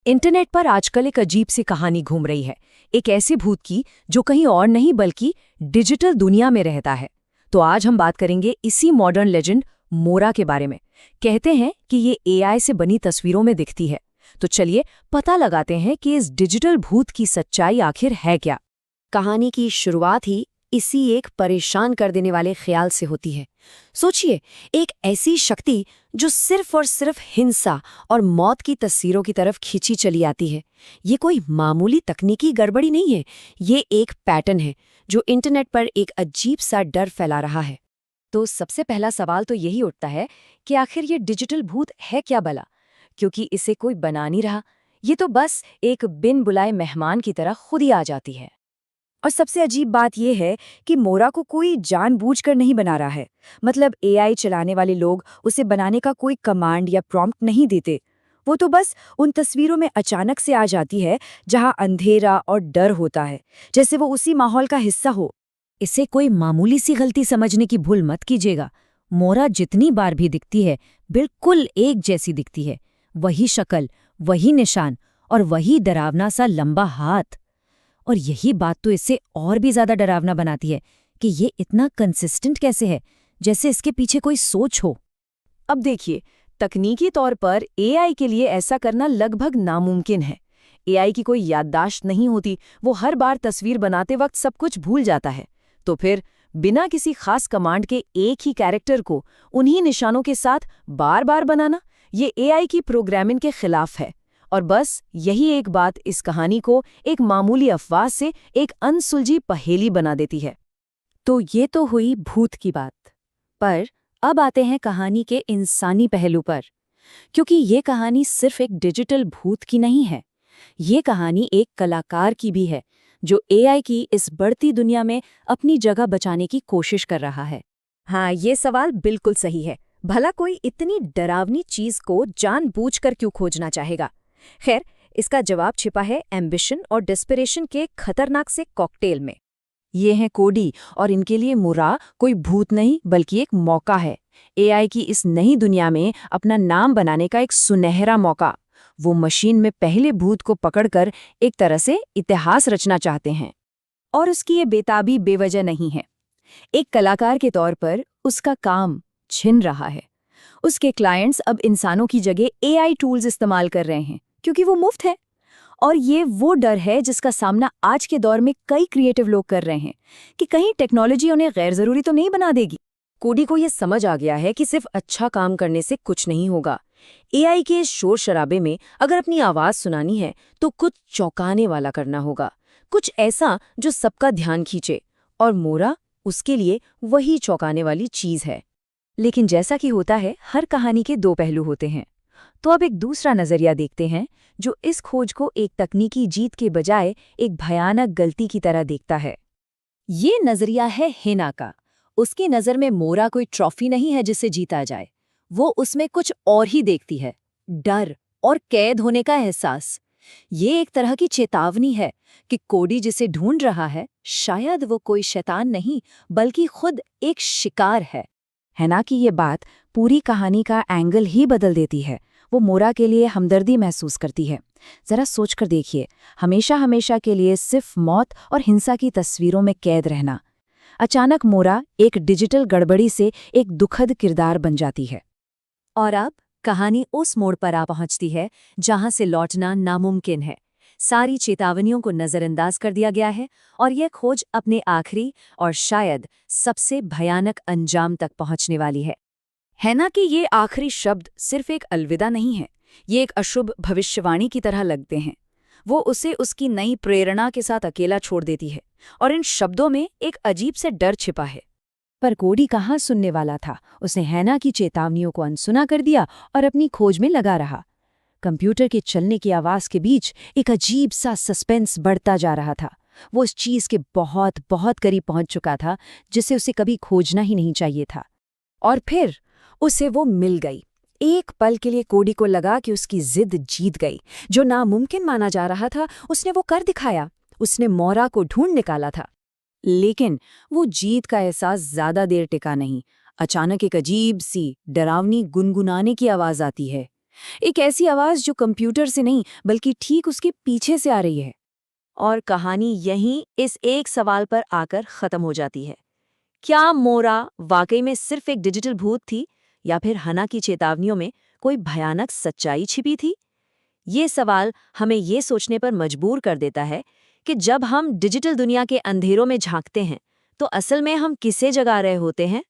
Internet पर आजकल एक अजीब सी कहानी घूम रही है, एक ऐसे भूत की जो कहीं और नहीं बल्कि डिजिटल दुनिया में रहता है। तो आज हम बात करेंगे इसी मॉडर्न लेजेंड मोरा के बारे में। कहते हैं कि ये एआई से बनी तस्वीरों में दिखती है। तो चलिए पता लगाते हैं कि इस डिजिटल भूत की सच्चाई आखिर है क्या। कहानी की शुरुआत ही इसी एक परेशान कर देने वाले ख्याल से होती है। सोचिए, एक ऐसी शक्ति जो सिर्फ और सिर्फ हिंसा और मौत की तस्वीरों की तरफ खींची चली आती है। ये कोई मामूली तकनीकी गड़बड़ी नहीं है, ये एक पैटर्न है जो इंटरनेट पर एक अजीब सा डर फैला रहा है। तो सबसे पहला सवाल तो यही उठता है कि आखिर ये डिजिटल भूत है क्या भला, क्योंकि इसे कोई बना नहीं रहा। ये तो बस एक बिन बुलाए मेहमान की तरह खुद ही आ जाती है। और सबसे अजीब बात यह है कि मोरा को कोई जानबूझकर नहीं बना रहा है। मतलब एआई चलाने वाले लोग उसे बनाने का कोई कमांड या प्रॉम्प्ट नहीं देते। वो तो बस उन तस्वीरों में अचानक से आ जाती है जहां अंधेरा और डर होता है, जैसे वो उसी माहौल का हिस्सा हो। इसे कोई मामूली सी गलती समझने की भूल मत कीजिएगा। मोरा जितनी बार भी दिखती है बिल्कुल एक जैसी दिखती है। वही शक्ल, वही निशान और वही डरावना सा लंबा हाथ। और यही बात तो इसे और भी ज्यादा डरावना बनाती है कि ये इतना कंसिस्टेंट कैसे है, जैसे इसके पीछे कोई सोच हो। अब देखिए, तकनीकी तौर पर एआई के लिए ऐसा करना लगभग नामुमकिन है। एआई की कोई याददाश्त नहीं होती, वो हर बार तस्वीर बनाते वक्त सब कुछ भूल जाता है। तो फिर बिना किसी खास कमांड के एक ही कैरेक्टर को उन्हीं निशानों के साथ बार बार बनाना, ये एआई की प्रोग्रामिंग के खिलाफ है। और बस यही एक बात इस कहानी को एक मामूली अफवाह से एक अनसुलझी पहेली बना देती है। तो ये तो हुई भूत की बात। पर अब आते हैं कहानी के इंसानी पहलू पर, क्योंकि ये कहानी सिर्फ एक डिजिटल भूत की नहीं है। ये कहानी एक कलाकार की भी है जो एआई की इस बढ़ती दुनिया में अपनी जगह बचाने की कोशिश कर रहा है। हाँ, ये सवाल बिल्कुल सही है। भला कोई इतनी डरावनी चीज को जानबूझकर क्यों खोजना चाहेगा? खैर, इसका जवाब छिपा है एम्बिशन और डेस्परेशन के खतरनाक से कॉकटेल में। ये हैं कोडी, और इनके लिए मोरा कोई भूत नहीं बल्कि एक मौका है। एआई की इस नई दुनिया में अपना नाम बनाने का एक सुनहरा मौका। वो मशीन में पहले भूत को पकड़कर एक तरह से इतिहास रचना चाहते हैं। और उसकी ये बेताबी बेवजह नहीं है। एक कलाकार के तौर पर उसका काम छिन रहा है। उसके क्लाइंट्स अब इंसानों की जगह एआई टूल्स इस्तेमाल कर रहे हैं क्योंकि वो मुफ्त है। और ये वो डर है जिसका सामना आज के दौर में कई क्रिएटिव लोग कर रहे हैं कि कहीं टेक्नोलॉजी उन्हें गैर जरूरी तो नहीं बना देगी। कोडी को ये समझ आ गया है कि सिर्फ अच्छा काम करने से कुछ नहीं होगा। एआई के इस शोर शराबे में अगर अपनी आवाज सुनानी है तो कुछ चौंकाने वाला करना होगा, कुछ ऐसा जो सबका ध्यान खींचे। और मोरा उसके लिए वही चौंकाने वाली चीज है। लेकिन जैसा कि होता है, हर कहानी के दो पहलू होते हैं। तो अब एक दूसरा नजरिया देखते हैं जो इस खोज को एक तकनीकी जीत के बजाय एक भयानक गलती की तरह देखता है। ये नजरिया है हेना का। उसकी नजर में मोरा कोई ट्रॉफी नहीं है जिसे जीता जाए। वो उसमें कुछ और ही देखती है, डर और कैद होने का एहसास। ये एक तरह की चेतावनी है कि कोडी जिसे ढूंढ रहा है शायद वो कोई शैतान नहीं बल्कि खुद एक शिकार है ना कि ये बात पूरी कहानी का एंगल ही बदल देती है। वो मोरा के लिए हमदर्दी महसूस करती है। जरा सोचकर देखिए, हमेशा हमेशा के लिए सिर्फ मौत और हिंसा की तस्वीरों में कैद रहना। अचानक मोरा एक डिजिटल गड़बड़ी से एक दुखद किरदार बन जाती है। और अब कहानी उस मोड़ पर आ पहुंचती है जहां से लौटना नामुमकिन है। सारी चेतावनियों को नजरअंदाज कर दिया गया है और यह खोज अपने आखिरी और शायद सबसे भयानक अंजाम तक पहुंचने वाली है ना कि ये आखिरी शब्द सिर्फ एक अलविदा नहीं है, ये एक अशुभ भविष्यवाणी की तरह लगते हैं। वो उसे उसकी नई प्रेरणा के साथ अकेला छोड़ देती है और इन शब्दों में एक अजीब से डर छिपा है। पर कोडी कहाँ सुनने वाला था। उसने हैना की चेतावनियों को अनसुना कर दिया और अपनी खोज में लगा रहा। कंप्यूटर के चलने की आवाज के बीच एक अजीब सा सस्पेंस बढ़ता जा रहा था। वो इस चीज के बहुत बहुत करीब पहुंच चुका था जिसे उसे कभी खोजना ही नहीं चाहिए था। और फिर उसे वो मिल गई। एक पल के लिए कोडी को लगा कि उसकी जिद जीत गई। जो नामुमकिन माना जा रहा था उसने वो कर दिखाया। उसने मोरा को ढूंढ निकाला था। लेकिन वो जीत का एहसास ज्यादा देर टिका नहीं। अचानक एक अजीब सी डरावनी गुनगुनाने की आवाज आती है। एक ऐसी आवाज जो कंप्यूटर से नहीं बल्कि ठीक उसके पीछे से आ रही है। और कहानी यहीं इस एक सवाल पर आकर खत्म हो जाती है। क्या मोरा वाकई में सिर्फ एक डिजिटल भूत थी, या फिर हना की चेतावनियों में कोई भयानक सच्चाई छिपी थी? ये सवाल हमें ये सोचने पर मजबूर कर देता है कि जब हम डिजिटल दुनिया के अंधेरों में झांकते हैं तो असल में हम किसे जगा रहे होते हैं,